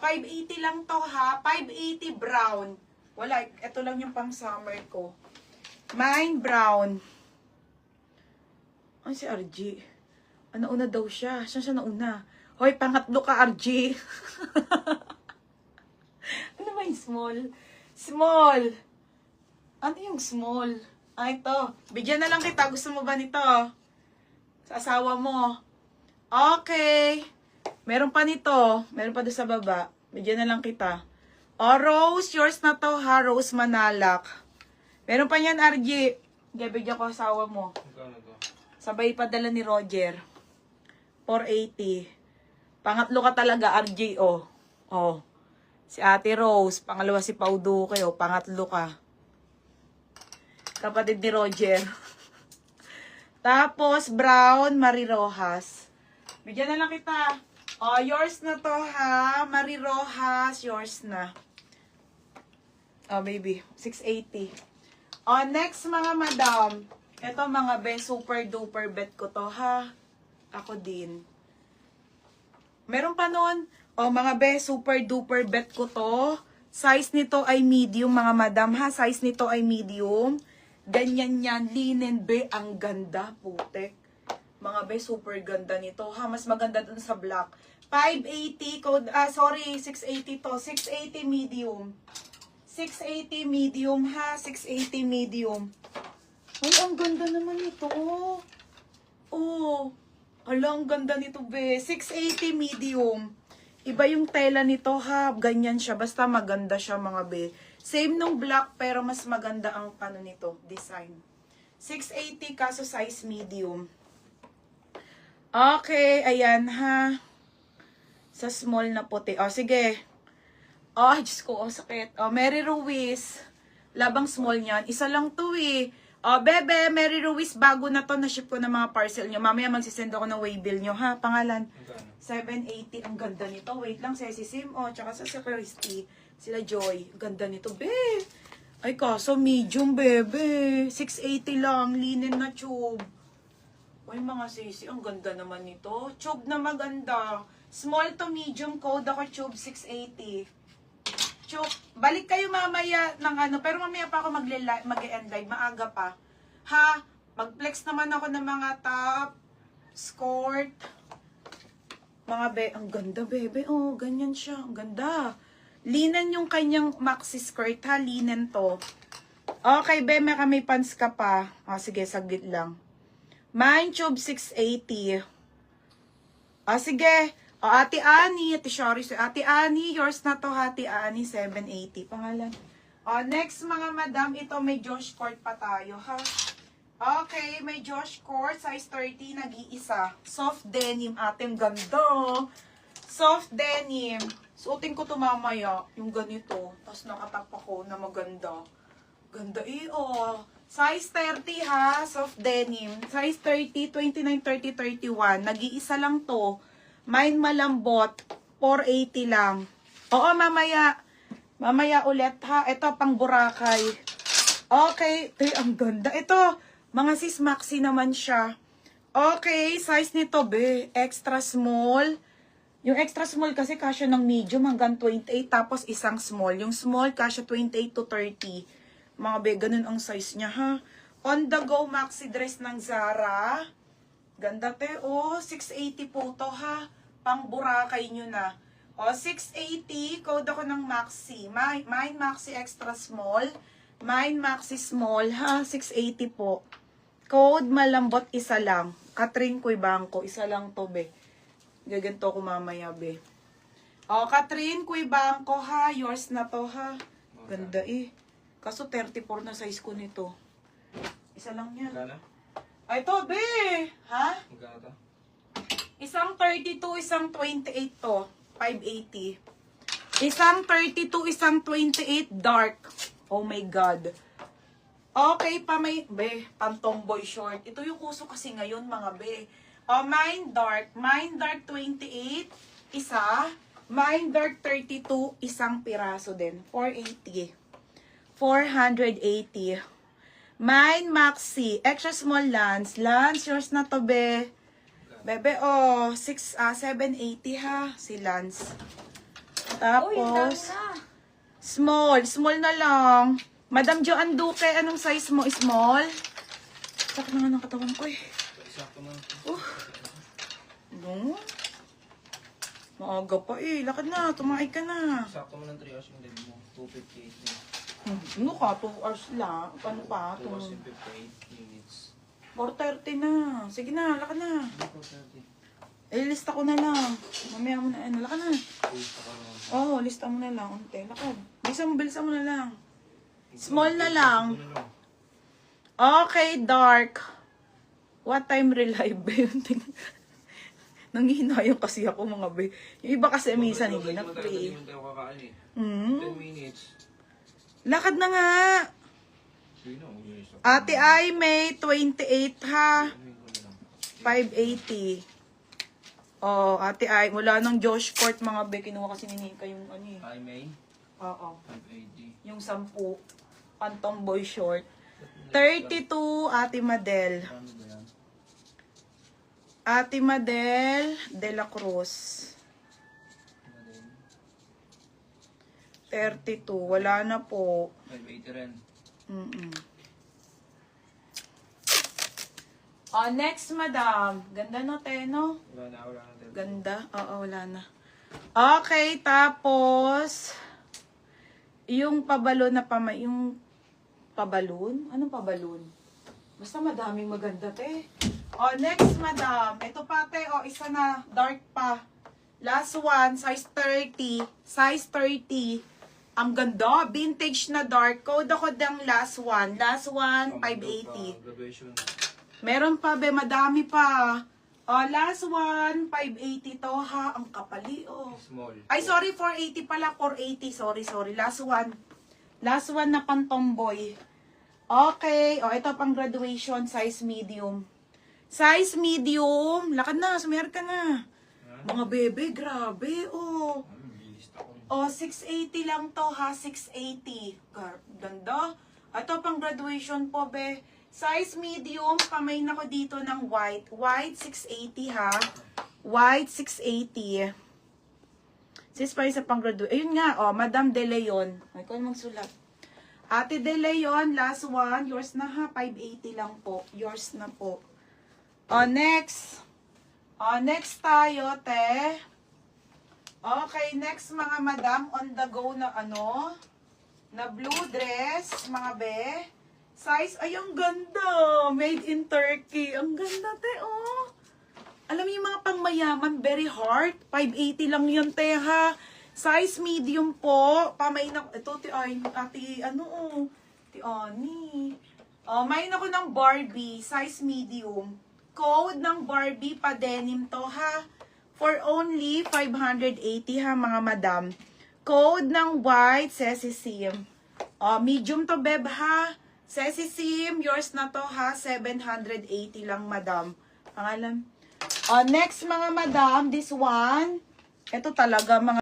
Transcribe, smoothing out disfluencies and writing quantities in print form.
580 lang to ha. 580 brown. Wala, ito lang yung pang summer ko. Mine brown. Ano si RG? Ano una daw siya? Saan siya nauna? Hoy, pangatlo ka, RG. Ano ba yung small? Small. Ano yung small? Ah, ito. Bigyan na lang kita. Gusto mo ba nito? Sa asawa mo. Okay. Meron pa nito. Meron pa doon sa baba. Bigyan na lang kita. Oh, Rose. Yours na to ha. Rose Manalak. Meron pa yan, RG. Bigyan ko asawa mo. Sabay padala ni Roger. 480. Pangatlo ka talaga, RJ, oh. Oh. Si Ate Rose. Pangalawa si Pau Duque, oh. Pangatlo ka. Kapatid ni Roger. Tapos, brown, Marie Rojas. Bigyan na lang kita. Oh, yours na to, ha. Marie Rojas, yours na. Oh, baby. 680. Oh, next, mga madam. Ito, mga be, super duper bet ko to, ha. Ako din. Meron pa nun. O, mga be, super duper bet ko to. Size nito ay medium, mga madam, ha. Size nito ay medium. Ganyan yan. Linen, be. Ang ganda, putek. Mga be, super ganda nito, ha. Mas maganda dun sa black. 580, code, 680 to. 680 medium. 680 medium, ha. 680 medium. Ay, ang ganda naman ito. Oh. Hala, ang ganda nito, be. 680 medium. Iba yung tela nito, ha. Ganyan siya. Basta maganda siya, mga be. Same nung black, pero mas maganda ang ano nito, design. 680 kaso size medium. Okay, ayan, ha. Sa small na puti. O, sige. Oh, Diyos ko, oh, sakit. Oh, Mary Ruiz. Labang small niyan. Isa lang to, eh. Oh, bebe, Mary Ruiz, bago na to, na-ship ko ng mga parcel nyo. Mamaya magsisend ako ng waybill nyo, ha? Pangalan? 780. Ang ganda nito. Wait lang, si Sim, oh, tsaka sa si Christy. Sila Joy. Ang ganda nito, be. Ay, kaso medium, bebe. 680 lang. Linen na tube. Ay, mga sisi, ang ganda naman nito. Tube na maganda. Small to medium, code ako tube 680. Tube. Balik kayo mamaya ng ano, pero mamaya pa ako mag-end live, maaga pa. Ha? Mag-flex naman ako ng mga top, skirt, mga ang ganda, bebe. Oh, ganyan siya. Ang ganda. Linen yung kanyang maxi skirt, ha? Linen to. Okay, be, may pants ka pa. Oh, sige, saglit lang. Mine tube 680. Oh, sige. O, Ate Annie, Ate Shari, Ate Annie, yours na to, Ate Annie, 780. Pangalan. O, next, mga madam, ito may Josh Court pa tayo, ha? Okay, may Josh Court, size 30, nag-iisa. Soft denim, ating ganda. Soft denim. Suotin ko to mamaya, yung ganito. Tapos nakatap ako na maganda. Ganda oh. Size 30, ha? Soft denim. Size 30, 29, 30, 31. Nag-iisa lang to. Mine malambot, 480 lang. Oo, mamaya. Mamaya ulit, ha. Ito, pang Boracay. Okay. Ay, ang ganda. Ito, mga sis maxi naman siya. Okay, size nito, be. Extra small. Yung extra small kasi kasya ng medium hanggang 28. Tapos isang small. Yung small kasya 28 to 30. Mga be, ganun ang size niya, ha. On the go maxi dress ng Zara. Ganda, te. Oh, 680 po to, ha. Pang Boracay nyo na. O, 680. Code ako ng maxi. Mine maxi extra small. Mine maxi small, ha. 680 po. Code malambot, isa lang. Catherine Cuibanco. Isa lang to, be. Gaganto ko mamaya, be. O, Catherine Cuibanco, ha. Yours na to, ha. Ganda, eh. Kaso 34 na size ko nito. Isa lang yan. Ay, to, be. Ha? Magkano to? Isang 32, isang 28 to. 580. Isang 32, isang 28 dark. Oh my God. Okay pa may, be, pang tomboy short. Ito yung uso kasi ngayon, mga be. Oh, mine dark. Mine dark 28, isa. Mine dark 32, isang piraso din. 480. 480. Mine maxi. Extra small Lance. Lance, yours na to, be. Bebe, oh, 780 ha, si Lance. Uy, ang dami Tapos, na. small na lang. Madam Joanne Duque, anong size mo? Small? Sakit na nga ng katawan ko eh. Sakto mo. No? Maaga pa eh. Lakad na, tumakay ka na. Sakto mo ng 3 hours yung level mo. 258 na. Ano ka? 2 hours lang. Paano pa? 2 hours and 58 minutes. 4:30 na. Sige na, lakad na. Hindi ko 30. Eh, lista ko na lang. Mamaya mo na, lakad na. Gusto ko naman. Oo, lista mo na lang. Unti, lakad. Bilisan mo na lang. Small na lang. Okay, dark. What time reliable? Nangihinayang kasi ako mga be. Yung iba kasi minsan hindi na free. Hindi tayo kakain eh. 10 Hmm. minutes. Lakad na nga. Sige na, umilis ako. Ate Ay, May 28 ha. 580. Oh, Ate Ay, mula ng Josh Court mga be, kinuha kasi ni Nika yung ano eh. I May, Oo. 580. Yung 10. Pantong boy short. 32, Ate Madel. Ano ba yan? Ate Madel de la Cruz. 32. Wala na po. 580 rin. Oh, next, madam. Ganda no, Teno? Wala na. Ganda. Oo, wala na. Okay, tapos, yung pabalon na yung pabalon? Anong pabalon? Basta madaming maganda, te. Oh, next, madam. Ito pa, te. Oh, isa na. Dark pa. Last one, size 30. Size 30. Ang ganda. Vintage na dark. Code ako ng last one. Last one, 580. Graduation. Meron pa, be. Madami pa. Oh, last one, 580 to, ha. Ang kapali, oh. Small. Ay, sorry, 480 pala. 480. Sorry. Last one. Last one na pang tomboy. Okay. Oh, ito pang graduation. Size medium. Size medium. Lakad na. Sumer ka na. Mga bebe, grabe, oh. Lilista ko. Oh, 680 lang to, ha. 680. Ganda. Ito pang graduation po, be. Size medium. Kamay na ko dito ng white. White, 680, ha. White, 680. Sis pa sa pang graduation. Ayun nga, oh. Madam De Leon. Ay, kung magsulat. Ate De Leon, last one. Yours na, ha. 580 lang po. Yours na po. Oh, next. Oh, next tayo, te. Okay, next mga madam, on the go na ano, na blue dress, mga be. Size, ay, ang ganda. Made in Turkey. Ang ganda, te, oh. Alam mo yung mga pangmayaman, very hard. 580 lang yun, te, ha. Size medium po. Pamain ako, ito, ate, ano, oh. Ti Ani. Oh, main ako ng Barbie, size medium. Code ng Barbie pa denim to, ha. For only 580, ha, mga madam. Code ng white, Cecisim. Medium to, beb, ha. Cecisim, yours na to, ha. 780 lang, madam. Pangalan. Next, mga madam, this one. Ito talaga, mga